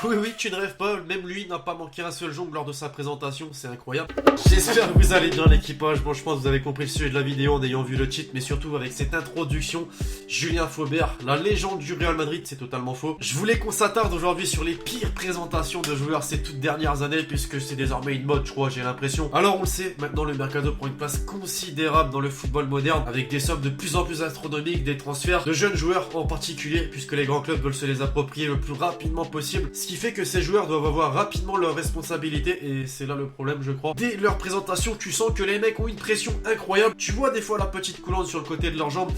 Oui, oui, tu ne rêves pas, même lui n'a pas manqué un seul jongle lors de sa présentation, c'est incroyable. J'espère que vous allez bien l'équipage, bon je pense que vous avez compris le sujet de la vidéo en ayant vu le titre, mais surtout avec cette introduction, Julien Faubert, la légende du Real Madrid, c'est totalement faux. Je voulais qu'on s'attarde aujourd'hui sur les pires présentations de joueurs ces toutes dernières années, puisque c'est désormais une mode, je crois, j'ai l'impression. Alors on le sait, maintenant le mercato prend une place considérable dans le football moderne, avec des sommes de plus en plus astronomiques, des transferts de jeunes joueurs en particulier, puisque les grands clubs veulent se les approprier le plus rapidement possible, ce qui fait que ces joueurs doivent avoir rapidement leurs responsabilités, et c'est là le problème je crois. Dès leur présentation, tu sens que les mecs ont une pression incroyable, tu vois des fois la petite coulante sur le côté de leurs jambes.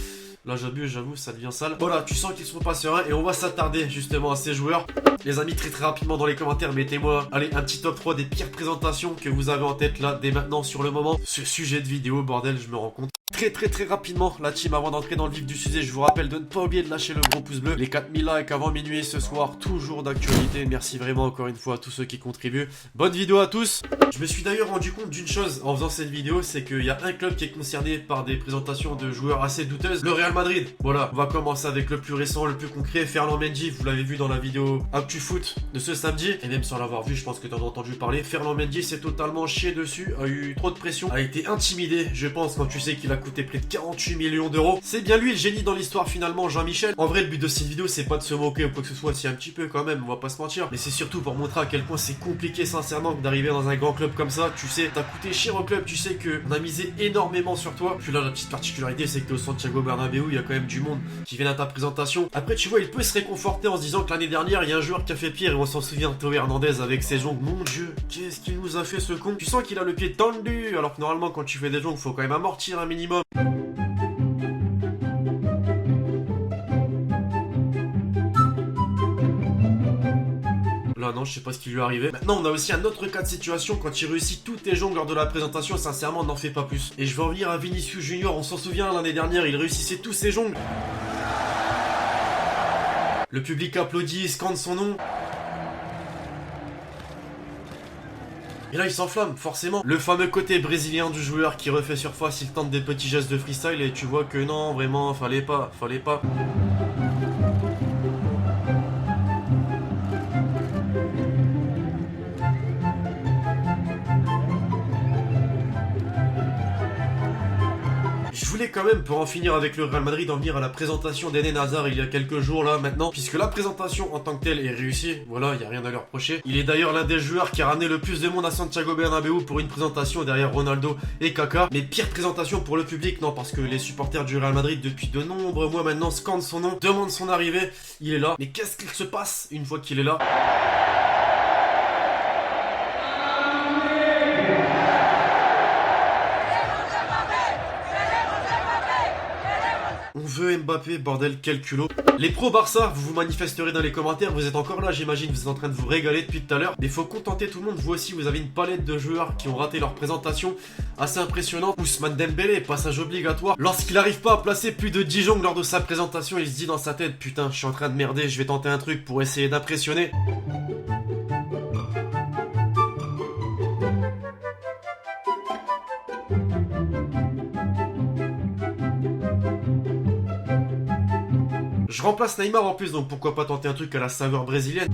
Là j'abuse, j'avoue, ça devient sale. Voilà, tu sens qu'ils sont pas sereins et on va s'attarder justement à ces joueurs. Les amis, très rapidement dans les commentaires, mettez-moi, allez, un petit top 3 des pires présentations que vous avez en tête là, dès maintenant, sur le moment. Ce sujet de vidéo, bordel, je me rends compte. Très rapidement, la team, avant d'entrer dans le vif du sujet, je vous rappelle de ne pas oublier de lâcher le gros pouce bleu. Les 4000 likes avant minuit ce soir, toujours d'actualité. Merci vraiment encore une fois à tous ceux qui contribuent. Bonne vidéo à tous. Je me suis d'ailleurs rendu compte d'une chose en faisant cette vidéo, c'est qu'il y a un club qui est concerné par des présentations de joueurs assez douteuses, le Real Madrid. Voilà, on va commencer avec le plus récent, le plus concret, Ferland Mendy. Vous l'avez vu dans la vidéo ActuFoot de ce samedi, et même sans l'avoir vu, je pense que t'en as entendu parler. Ferland Mendy s'est totalement chié dessus, a eu trop de pression, a été intimidé, je pense, quand tu sais qu'il a coûté près de 48 millions d'euros. C'est bien lui le génie dans l'histoire finalement, Jean-Michel. En vrai, le but de cette vidéo, c'est pas de se moquer ou quoi que ce soit, si un petit peu quand même, on va pas se mentir, mais c'est surtout pour montrer à quel point c'est compliqué sincèrement d'arriver dans un grand club comme ça. Tu sais, t'as coûté cher au club, tu sais que on a misé énormément sur toi. Puis là, la petite particularité, c'est que au Santiago Bernabéu, il y a quand même du monde qui vient à ta présentation. Après, tu vois, il peut se réconforter en se disant que l'année dernière, il y a un joueur qui a fait pire, et on s'en souvient, Théo Hernandez avec ses jongles. Mon Dieu, qu'est-ce qu'il nous a fait ce con. Tu sens qu'il a le pied tendu, alors que normalement, quand tu fais des jongles, faut quand même amortir un minimum. Là non, je sais pas ce qui lui est arrivé. Maintenant on a aussi un autre cas de situation, quand il réussit tous tes jongles lors de la présentation, sincèrement n'en fais pas plus. Et je vais en venir à Vinicius Junior, on s'en souvient l'année dernière, il réussissait tous ses jongles. Le public applaudit, scande son nom. Et là il s'enflamme, forcément. Le fameux côté brésilien du joueur qui refait surface, il tente des petits gestes de freestyle et tu vois que non, vraiment, fallait pas. Je voulais quand même, pour en finir avec le Real Madrid, en venir à la présentation d'Eden Hazard il y a quelques jours là maintenant, puisque la présentation en tant que telle est réussie, voilà, il n'y a rien à leur reprocher. Il est d'ailleurs l'un des joueurs qui a ramené le plus de monde à Santiago Bernabéu pour une présentation derrière Ronaldo et Kaka. Mais pire présentation pour le public, non, parce que les supporters du Real Madrid depuis de nombreux mois maintenant scandent son nom, demandent son arrivée, il est là. Mais qu'est-ce qu'il se passe une fois qu'il est là ? On veut Mbappé, bordel, quel culot. Les pros Barça, vous vous manifesterez dans les commentaires, vous êtes encore là, j'imagine, vous êtes en train de vous régaler depuis tout à l'heure. Mais faut contenter tout le monde, vous aussi, vous avez une palette de joueurs qui ont raté leur présentation assez impressionnante. Ousmane Dembélé, passage obligatoire. Lorsqu'il n'arrive pas à placer plus de 10 jongles lors de sa présentation, il se dit dans sa tête, putain, je suis en train de merder, je vais tenter un truc pour essayer d'impressionner. Je remplace Neymar en plus, donc pourquoi pas tenter un truc à la saveur brésilienne.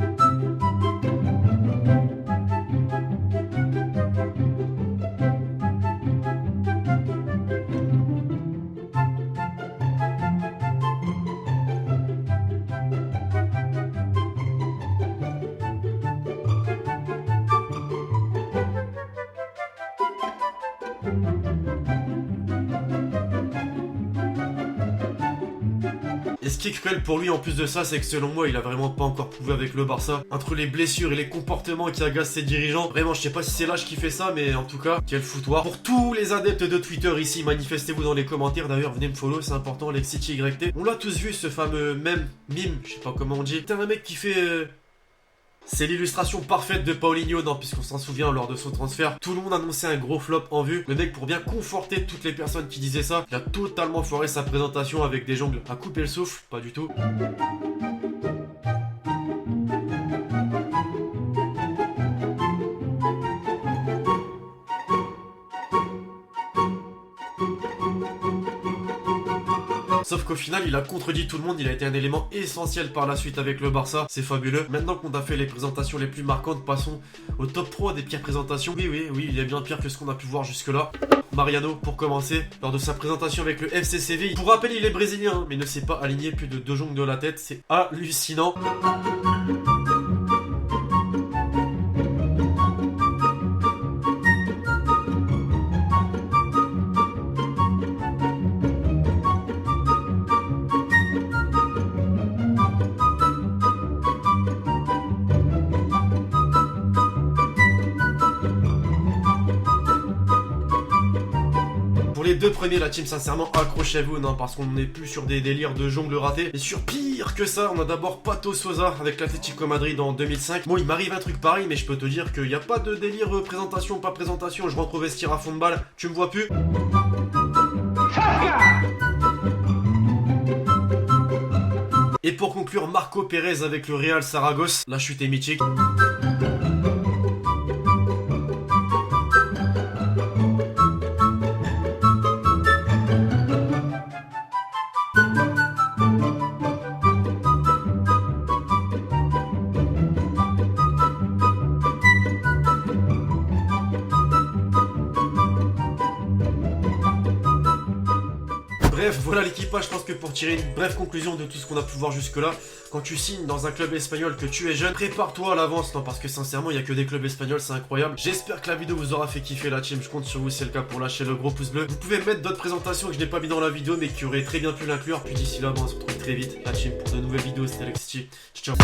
Et ce qui est cruel pour lui en plus de ça, c'est que selon moi, il a vraiment pas encore prouvé avec le Barça. Entre les blessures et les comportements qui agacent ses dirigeants, vraiment je sais pas si c'est l'âge qui fait ça, mais en tout cas, quel foutoir. Pour tous les adeptes de Twitter ici, manifestez-vous dans les commentaires, d'ailleurs venez me follow, c'est important, LexityYT. On l'a tous vu ce fameux mime, je sais pas comment on dit. C'est un mec qui fait... C'est l'illustration parfaite de Paulinho, non, puisqu'on s'en souvient lors de son transfert, tout le monde annonçait un gros flop en vue. Le mec, pour bien conforter toutes les personnes qui disaient ça, il a totalement foiré sa présentation avec des jongles à couper le souffle, pas du tout. Sauf qu'au final, il a contredit tout le monde, il a été un élément essentiel par la suite avec le Barça, c'est fabuleux. Maintenant qu'on a fait les présentations les plus marquantes, passons au top 3 des pires présentations. Oui, il est bien pire que ce qu'on a pu voir jusque-là. Mariano, pour commencer, lors de sa présentation avec le FC Séville. Pour rappel, il est brésilien, mais ne s'est pas aligné plus de 2 jongles de la tête, c'est hallucinant. Pour les 2 premiers, la team, sincèrement, accrochez-vous, non, parce qu'on n'est plus sur des délires de jongles ratés. Et sur pire que ça, on a d'abord Pato Sousa avec l'Atlético Madrid en 2005. Bon, il m'arrive un truc pareil, mais je peux te dire qu'il n'y a pas de délire présentation, pas présentation. Je rentre au vestiaire à fond de balle, tu me vois plus. Et pour conclure, Marco Pérez avec le Real Saragosse. La chute est mythique. Bref, voilà l'équipage. Je pense que pour tirer une brève conclusion de tout ce qu'on a pu voir jusque là, quand tu signes dans un club espagnol, que tu es jeune, prépare-toi à l'avance, non, parce que sincèrement il n'y a que des clubs espagnols, c'est incroyable. J'espère que la vidéo vous aura fait kiffer la team, je compte sur vous si c'est le cas pour lâcher le gros pouce bleu. Vous pouvez mettre d'autres présentations que je n'ai pas mis dans la vidéo mais qui auraient très bien pu l'inclure. Puis d'ici là, bon, on se retrouve très vite la team pour de nouvelles vidéos. C'était Alexis, ciao.